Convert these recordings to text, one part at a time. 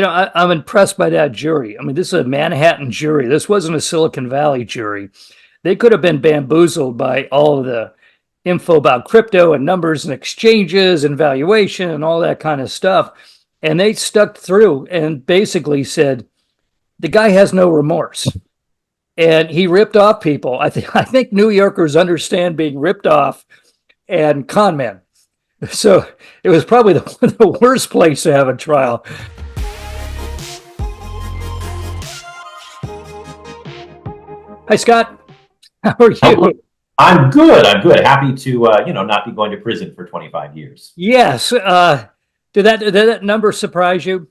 I'm impressed by that jury. I mean, this is a Manhattan jury. This wasn't a Silicon Valley jury. They could have been bamboozled by all of the info about crypto and numbers and exchanges and valuation and all that kind of stuff. And they stuck through and basically said, the guy has no remorse. And he ripped off people. I think New Yorkers understand being ripped off and con men. So it was probably the worst place to have a trial. Hi, Scott. How are you? I'm good. I'm good. Happy to, not be going to prison for 25 years. Yes. Did that number surprise you?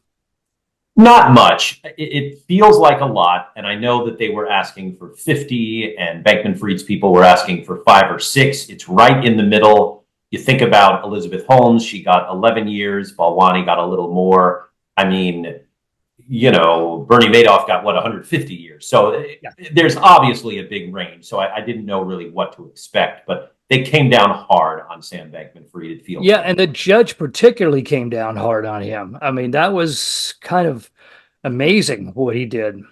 Not much. It feels like a lot. And I know that they were asking for 50 and Bankman-Fried's people were asking for 5 or 6. It's right in the middle. You think about Elizabeth Holmes. She got 11 years. Balwani got a little more. I mean, Bernie Madoff got 150 years. So yeah. There's obviously a big range. So I didn't know really what to expect, but they came down hard on Sam Bankman-Fried. It feels yeah, and the judge particularly came down hard on him. I mean, that was kind of amazing what he did.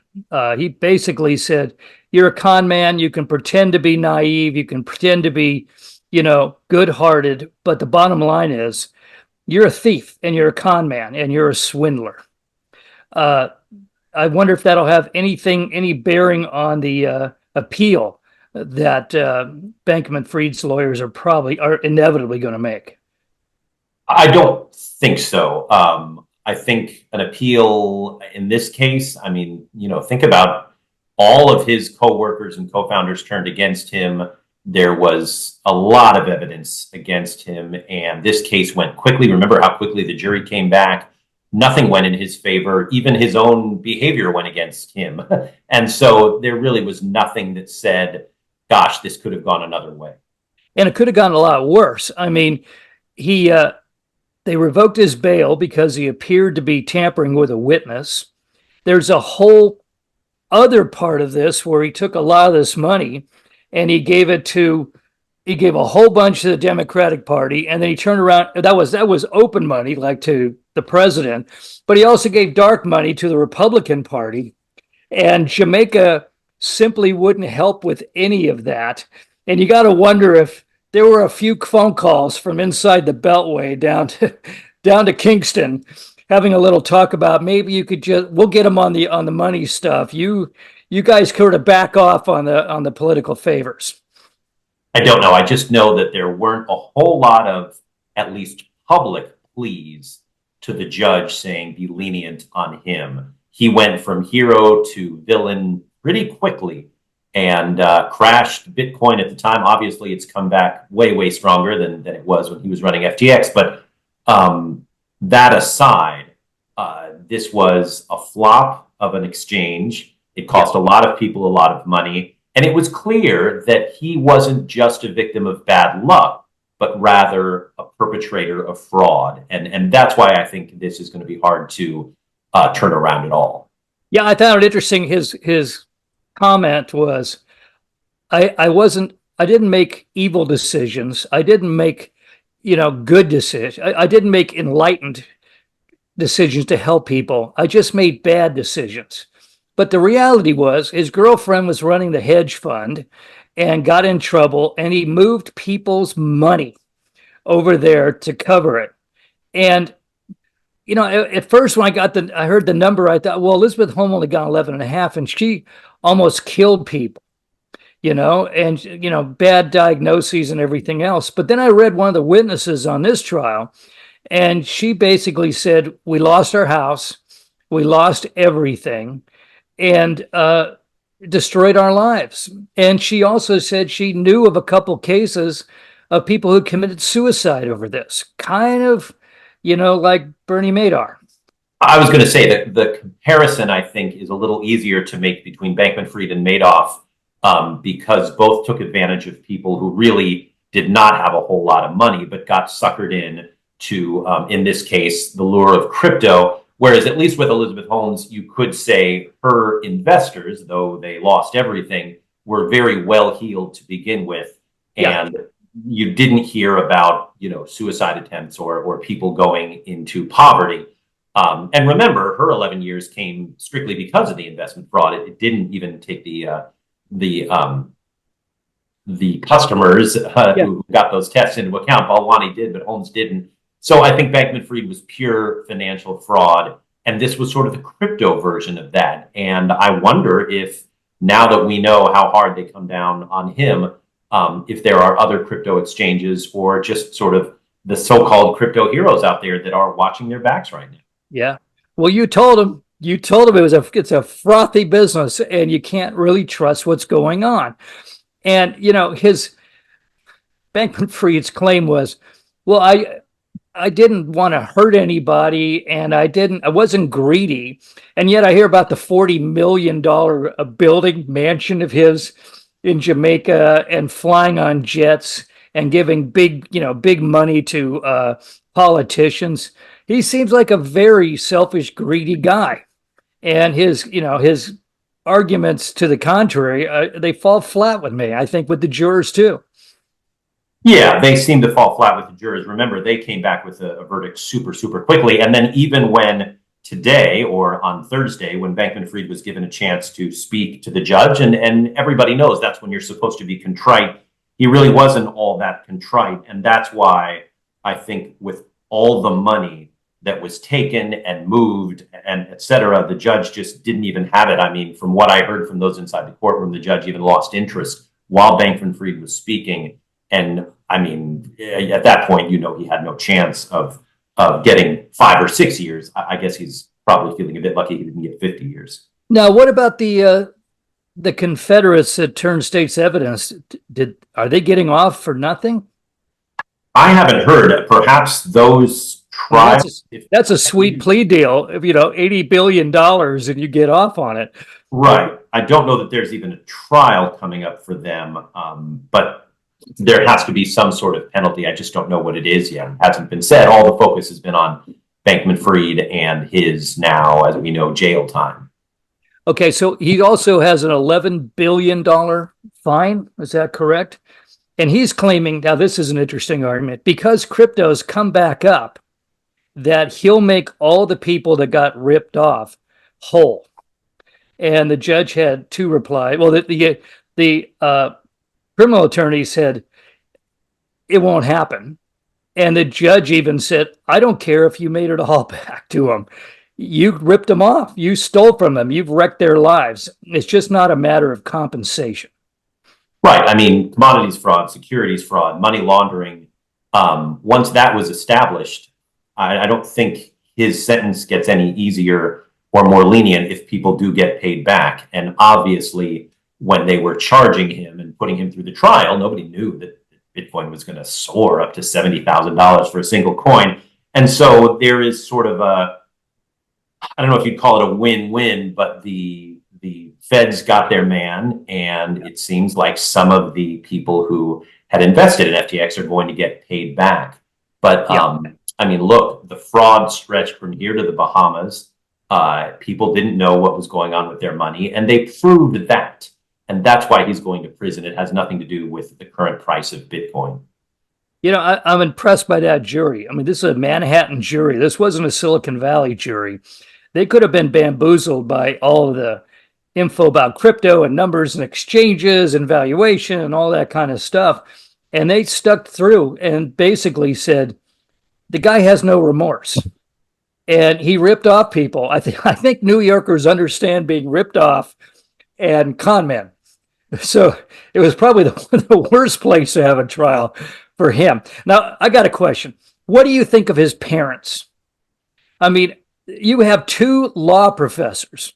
He basically said, "You're a con man. You can pretend to be naive. You can pretend to be, good-hearted, but the bottom line is, you're a thief and you're a con man and you're a swindler." I wonder if that'll have any bearing on the appeal that Bankman-Fried's lawyers are inevitably going to make. I don't think so. I think an appeal in this case, I mean, think about all of his co-workers and co-founders turned against him. There was a lot of evidence against him, and this case went quickly. Remember how quickly the jury came back? Nothing went in his favor. Even his own behavior went against him. And so there really was nothing that said, gosh, this could have gone another way. And it could have gone a lot worse. I mean, they revoked his bail because he appeared to be tampering with a witness. There's a whole other part of this where he took a lot of this money and he gave a whole bunch to the Democratic Party, and then he turned around. That was open money, like to the president, but he also gave dark money to the Republican Party, and Jamaica simply wouldn't help with any of that. And you got to wonder if there were a few phone calls from inside the Beltway down to Kingston, having a little talk about maybe we'll get him on the money stuff. You guys could have back off on the political favors. I don't know. I just know that there weren't a whole lot of, at least public pleas to the judge saying be lenient on him. He went from hero to villain pretty quickly and crashed Bitcoin at the time. Obviously, it's come back way, way stronger than it was when he was running FTX. But that aside, this was a flop of an exchange. It cost a lot of people a lot of money. And it was clear that he wasn't just a victim of bad luck, but rather a perpetrator of fraud. And that's why I think this is going to be hard to turn around at all. Yeah, I found it interesting. His comment was, I didn't make evil decisions. I didn't make, good decisions. I didn't make enlightened decisions to help people. I just made bad decisions. But the reality was his girlfriend was running the hedge fund and got in trouble, and he moved people's money over there to cover it. And, at first when I heard the number, I thought, well, Elizabeth Holmes only got 11 and a half, and she almost killed people, and, bad diagnoses and everything else. But then I read one of the witnesses on this trial, and she basically said, we lost our house, we lost everything, and destroyed our lives. And she also said she knew of a couple cases of people who committed suicide over this, kind of, like Bernie Madoff. I was going to say that the comparison, I think, is a little easier to make between Bankman-Fried and Madoff because both took advantage of people who really did not have a whole lot of money, but got suckered in to, in this case, the lure of crypto. Whereas at least with Elizabeth Holmes, you could say her investors, though they lost everything, were very well heeled to begin with. And you didn't hear about, suicide attempts or people going into poverty. And remember, her 11 years came strictly because of the investment fraud. It didn't even take the customers Yeah. who got those tests into account. Balwani did, but Holmes didn't. So I think Bankman-Fried was pure financial fraud, and this was sort of the crypto version of that. And I wonder if now that we know how hard they come down on him, if there are other crypto exchanges or just sort of the so-called crypto heroes out there that are watching their backs right now. Yeah. Well, you told him it's a frothy business and you can't really trust what's going on. And his Bankman-Fried's claim was, well, I didn't want to hurt anybody and I wasn't greedy. And yet I hear about the $40 million building mansion of his in Jamaica and flying on jets and giving big money to politicians. He seems like a very selfish, greedy guy. And his arguments to the contrary, they fall flat with me. I think with the jurors too. Yeah, they seem to fall flat with the jurors. Remember, they came back with a verdict super, super quickly. And then even when today or on Thursday, when Bankman-Fried was given a chance to speak to the judge, and everybody knows that's when you're supposed to be contrite, he really wasn't all that contrite. And that's why I think with all the money that was taken and moved and et cetera, the judge just didn't even have it. I mean, from what I heard from those inside the courtroom, the judge even lost interest while Bankman-Fried was speaking. And I mean, at that point, he had no chance of getting 5 or 6 years. I guess he's probably feeling a bit lucky he didn't get 50 years. Now, what about the Confederates that turned state's evidence? Are they getting off for nothing? I haven't heard. Perhaps those trials. That's a sweet plea deal. If $80 billion and you get off on it. Right. I don't know that there's even a trial coming up for them, but there has to be some sort of penalty. I just don't know what it is yet. It hasn't been said. All the focus has been on Bankman-Fried and his now, as we know, jail time. Okay, so he also has an $11 billion fine. Is that correct? And he's claiming, now this is an interesting argument, because crypto's come back up, that he'll make all the people that got ripped off whole. And the judge had two replies. Well, the criminal attorney said, it won't happen. And the judge even said, I don't care if you made it all back to them. You ripped them off. You stole from them. You've wrecked their lives. It's just not a matter of compensation. Right. I mean, commodities fraud, securities fraud, money laundering. Once that was established, I don't think his sentence gets any easier or more lenient if people do get paid back. And obviously, when they were charging him and putting him through the trial, nobody knew that Bitcoin was going to soar up to $70,000 for a single coin. And so there is sort of I don't know if you'd call it a win-win, but the feds got their man, and it seems like some of the people who had invested in FTX are going to get paid back. But I mean, look, the fraud stretched from here to the Bahamas. People didn't know what was going on with their money, and they proved that. And that's why he's going to prison. It has nothing to do with the current price of Bitcoin. I'm impressed by that jury. I mean, this is a Manhattan jury. This wasn't a Silicon Valley jury. They could have been bamboozled by all of the info about crypto and numbers and exchanges and valuation and all that kind of stuff. And they stuck through and basically said, the guy has no remorse. And he ripped off people. I think New Yorkers understand being ripped off and con men. So it was probably the worst place to have a trial for him. Now, I got a question. What do you think of his parents? I mean, you have two law professors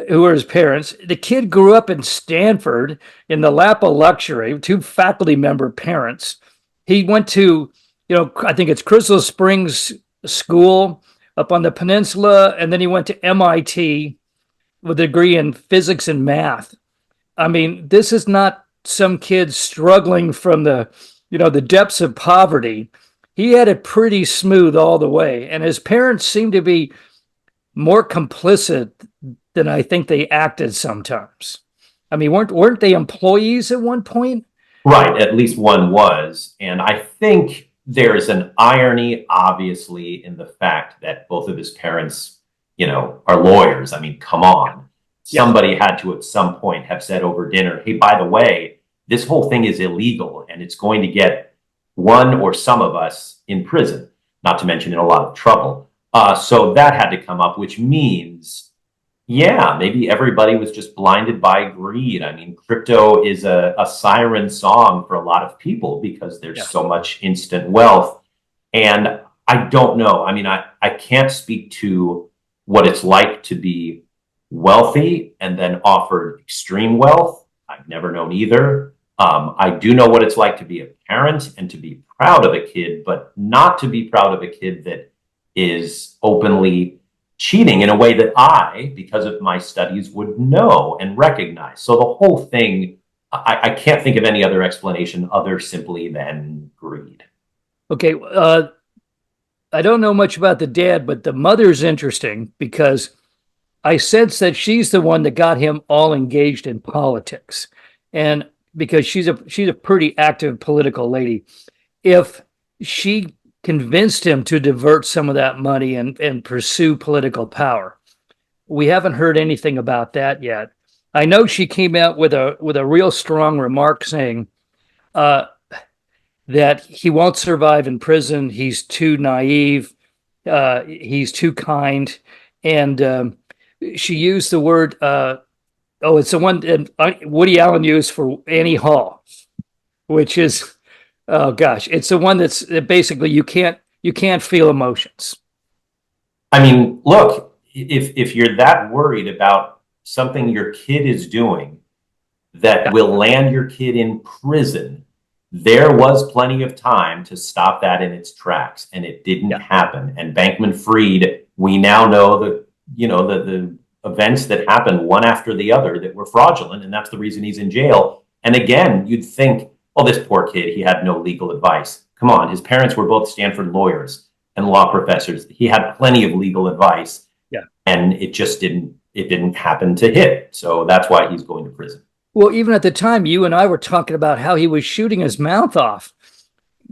who are his parents. The kid grew up in Stanford in the lap of luxury, two faculty member parents. He went to, I think it's Crystal Springs School up on the peninsula, and then he went to MIT with a degree in physics and math. I mean, this is not some kid struggling from the depths of poverty. He had it pretty smooth all the way. And his parents seem to be more complicit than I think they acted sometimes. I mean, weren't they employees at one point? Right. At least one was. And I think there is an irony, obviously, in the fact that both of his parents, are lawyers. I mean, come on. Yeah. Somebody had to at some point have said over dinner, hey, by the way, this whole thing is illegal and it's going to get one or some of us in prison, not to mention in a lot of trouble. So that had to come up, which means, yeah, maybe everybody was just blinded by greed. I mean, crypto is a siren song for a lot of people because there's so much instant wealth. And I don't know. I mean, I can't speak to what it's like to be wealthy and then offered extreme wealth. I've never known either. I do know what it's like to be a parent and to be proud of a kid, but not to be proud of a kid that is openly cheating in a way that I, because of my studies, would know and recognize. So the whole thing, I can't think of any other explanation other simply than greed. Okay. I don't know much about the dad, but the mother's interesting because I sense that she's the one that got him all engaged in politics. And because she's a pretty active political lady. If she convinced him to divert some of that money and pursue political power. We haven't heard anything about that yet. I know she came out with a real strong remark saying that he won't survive in prison. He's too naive. He's too kind. And she used the word, it's the one that Woody Allen used for Annie Hall, which is, oh gosh, it's the one that basically you can't feel emotions. I mean, look, if you're that worried about something your kid is doing that will land your kid in prison, there was plenty of time to stop that in its tracks, and it didn't happen. And Bankman-Fried, we now know that, the events that happened one after the other that were fraudulent, and that's the reason he's in jail. And again, you'd think, oh, this poor kid, he had no legal advice. Come on, his parents were both Stanford lawyers and law professors. He had plenty of legal advice, and it just didn't happen to hit. So that's why he's going to prison. Well, even at the time, you and I were talking about how he was shooting his mouth off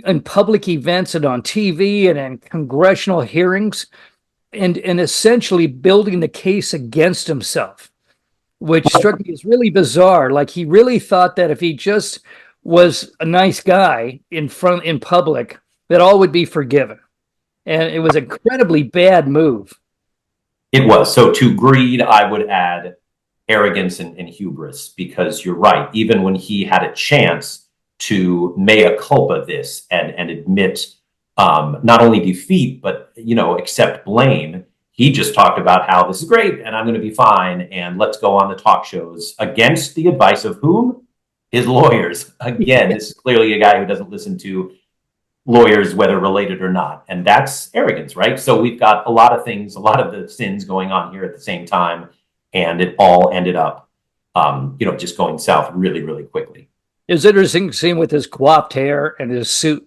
in public events and on TV and in congressional hearings and essentially building the case against himself, which struck me as really bizarre. Like he really thought that if he just was a nice guy in public, that all would be forgiven. And it was an incredibly bad move. It was. So to greed, I would add arrogance and hubris, because you're right. Even when he had a chance to mea culpa this and admit not only defeat, but, accept blame, he just talked about how this is great and I'm going to be fine. And let's go on the talk shows against the advice of whom? His lawyers. Again, this is clearly a guy who doesn't listen to lawyers, whether related or not. And that's arrogance, right? So we've got a lot of things, a lot of the sins going on here at the same time. And it all ended up, just going south really, really quickly. It was interesting seeing with his coiffed hair and his suit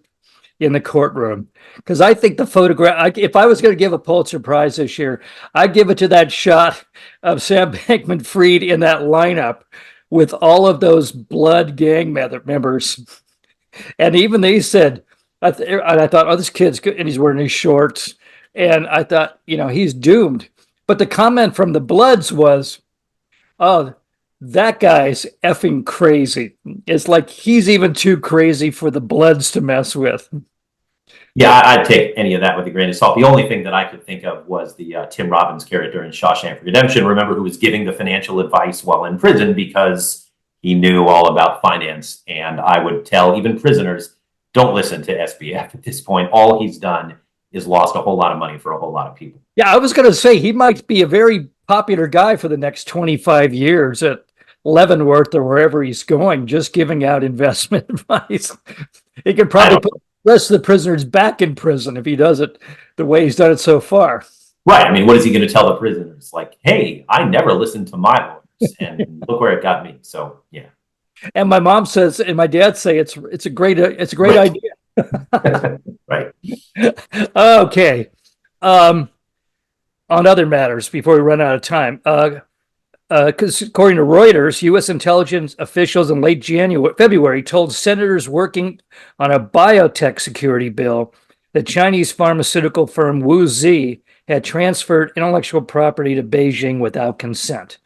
in the courtroom. Because I think the photograph, if I was going to give a Pulitzer Prize this year, I'd give it to that shot of Sam Bankman-Fried in that lineup with all of those blood gang members. And even they said, I thought, oh, this kid's good. And he's wearing his shorts. And I thought, he's doomed. But the comment from the Bloods was, oh, that guy's effing crazy. It's like he's even too crazy for the Bloods to mess with. Yeah, I'd take any of that with a grain of salt. The only thing that I could think of was the Tim Robbins character in Shawshank Redemption. Remember, who was giving the financial advice while in prison because he knew all about finance. And I would tell even prisoners, don't listen to SBF at this point. All he's done is lost a whole lot of money for a whole lot of people. Yeah, I was going to say he might be a very popular guy for the next 25 years at Leavenworth or wherever he's going, just giving out investment advice. He could probably put the rest of the prisoners back in prison if he does it the way he's done it so far. Right. I mean, what is he going to tell the prisoners? Like, hey, I never listened to my lawyers, and look where it got me. So, yeah. And my mom says, and my dad say, it's a great idea. Right. Okay. On other matters, before we run out of time, because according to Reuters, U.S. intelligence officials in late February told senators working on a biotech security bill that Chinese pharmaceutical firm WuXi had transferred intellectual property to Beijing without consent.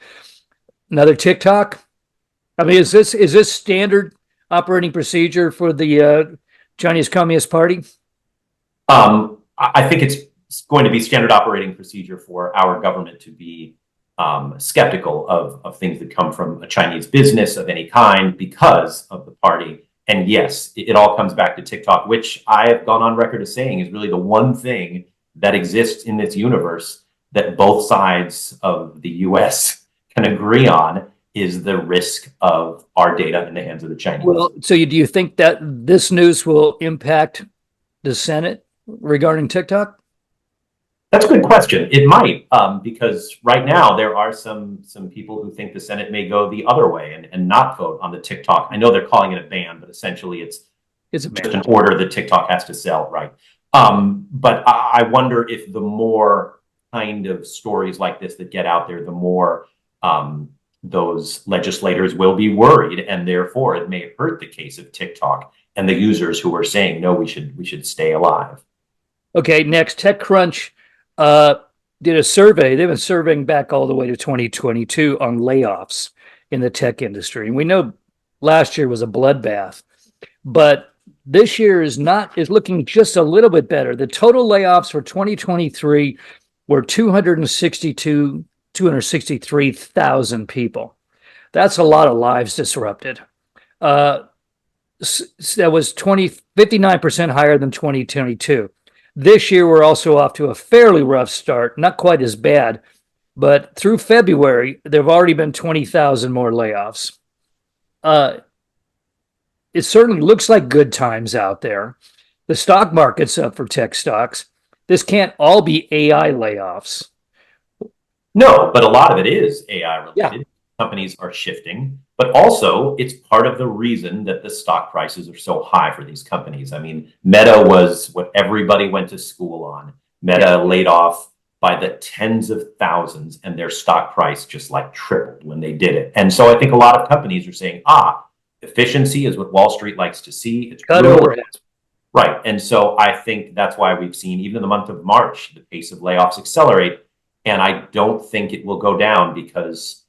Another TikTok. I mean, is this standard operating procedure for the Chinese Communist Party? I think it's going to be standard operating procedure for our government to be skeptical of things that come from a Chinese business of any kind because of the party. And yes, it all comes back to TikTok, which I have gone on record as saying is really the one thing that exists in this universe that both sides of the US can agree on is the risk of our data in the hands of the Chinese. Well, so do you think that this news will impact the Senate regarding TikTok? That's a good question. It might, because right now there are some people who think the Senate may go the other way and not vote on the TikTok. I know they're calling it a ban, but essentially it's just an order that TikTok has to sell, right? But I wonder if the more kind of stories like this that get out there, the more those legislators will be worried, and therefore it may hurt the case of TikTok and the users who are saying, no, we should stay alive. Okay, next, TechCrunch did a survey. They've been surveying back all the way to 2022 on layoffs in the tech industry. And we know last year was a bloodbath, but this year is looking just a little bit better. The total layoffs for 2023 were 263,000 people. That's a lot of lives disrupted. That was 59% higher than 2022. This year, we're also off to a fairly rough start, not quite as bad, but through February, there have already been 20,000 more layoffs. It certainly looks like good times out there. The stock market's up for tech stocks. This can't all be AI layoffs. No, but a lot of it is AI related. Yeah. Companies are shifting, but also it's part of the reason that the stock prices are so high for these companies. I mean, Meta was what everybody went to school on. Meta laid off by the tens of thousands, and their stock price just like tripled when they did it. And so I think a lot of companies are saying, efficiency is what Wall Street likes to see. It's cut overhead. Right. And so I think that's why we've seen, even in the month of March, the pace of layoffs accelerate. And I don't think it will go down because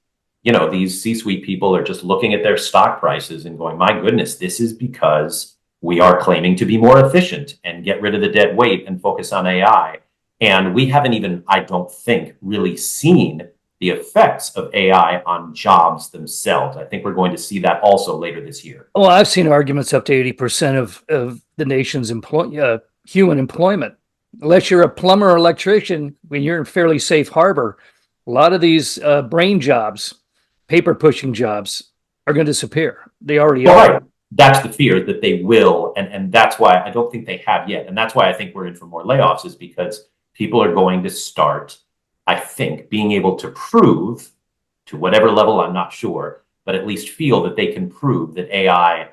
these C-suite people are just looking at their stock prices and going, my goodness, this is because we are claiming to be more efficient and get rid of the dead weight and focus on AI. And we haven't even, I don't think, really seen the effects of AI on jobs themselves. I think we're going to see that also later this year. Well, I've seen arguments up to 80% of the nation's human employment. Unless you're a plumber or electrician, when you're in fairly safe harbor, a lot of these brain jobs, paper pushing jobs are going to disappear. They already are. Right. That's the fear that they will. And that's why I don't think they have yet. And that's why I think we're in for more layoffs, is because people are going to start, I think, being able to prove, to whatever level, I'm not sure, but at least feel that they can prove that AI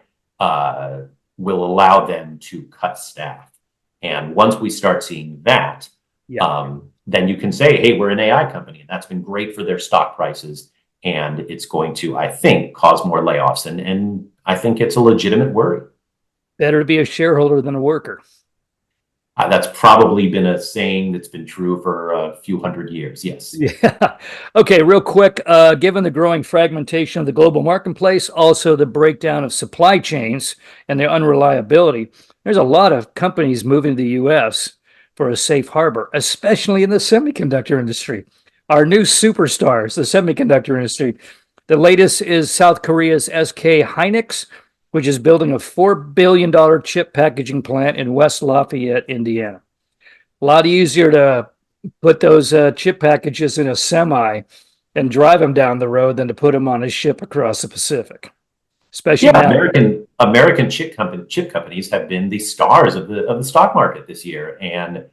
will allow them to cut staff. And once we start seeing that, then you can say, hey, we're an AI company. And that's been great for their stock prices. And it's going to, I think, cause more layoffs. And I think it's a legitimate worry. Better to be a shareholder than a worker. That's probably been a saying that's been true for a few hundred years. Yes. Yeah. Okay, real quick. Given the growing fragmentation of the global marketplace, also the breakdown of supply chains and their unreliability, there's a lot of companies moving to the U.S. for a safe harbor, especially in the semiconductor industry. Our new superstars, the semiconductor industry. The latest is South Korea's SK Hyex, which is building a $4 billion chip packaging plant in West Lafayette, Indiana. A lot easier to put those chip packages in a semi and drive them down the road than to put them on a ship across the Pacific. Especially now. American chip companies have been the stars of the stock market this year, and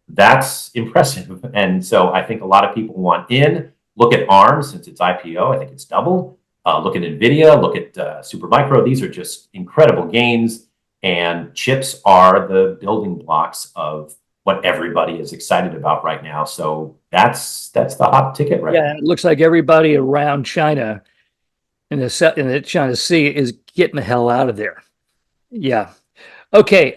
that's impressive. And so I think a lot of people want in. Look at ARM since its IPO. I think it's doubled. Look at NVIDIA. Look at Supermicro. These are just incredible gains. And chips are the building blocks of what everybody is excited about right now. So that's the hot ticket right now. And it looks like everybody around China in the China Sea is getting the hell out of there. Yeah. Okay.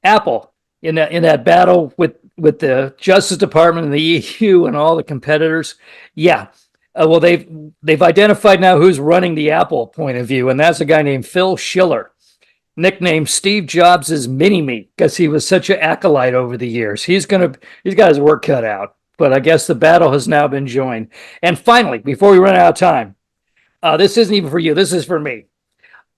Apple in that battle with the Justice Department and the EU and all the competitors. Yeah. Well, they've identified now who's running the Apple point of view, and that's a guy named Phil Schiller, nicknamed Steve Jobs' Mini-Me, because he was such an acolyte over the years. He's got his work cut out, but I guess the battle has now been joined. And finally, before we run out of time, this isn't even for you. This is for me.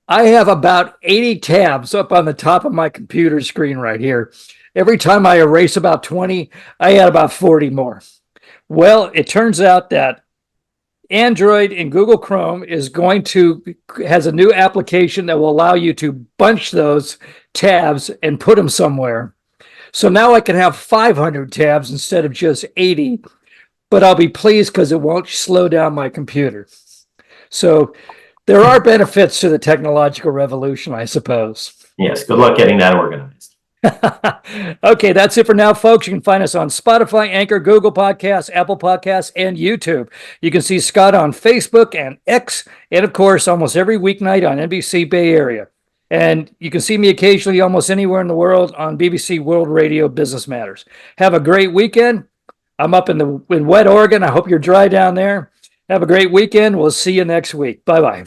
I have about 80 tabs up on the top of my computer screen right here. Every time I erase about 20, I add about 40 more. Well, it turns out that Android and Google Chrome has a new application that will allow you to bunch those tabs and put them somewhere. So now I can have 500 tabs instead of just 80, but I'll be pleased because it won't slow down my computer. So there are benefits to the technological revolution, I suppose. Yes, good luck getting that organized. Okay, that's it for now, folks. You can find us on Spotify, Anchor, Google Podcasts, Apple Podcasts, and YouTube. You can see Scott on Facebook and X, and of course, almost every weeknight on NBC Bay Area. And you can see me occasionally almost anywhere in the world on BBC World Radio Business Matters. Have a great weekend. I'm up in wet Oregon. I hope you're dry down there. Have a great weekend. We'll see you next week. Bye-bye.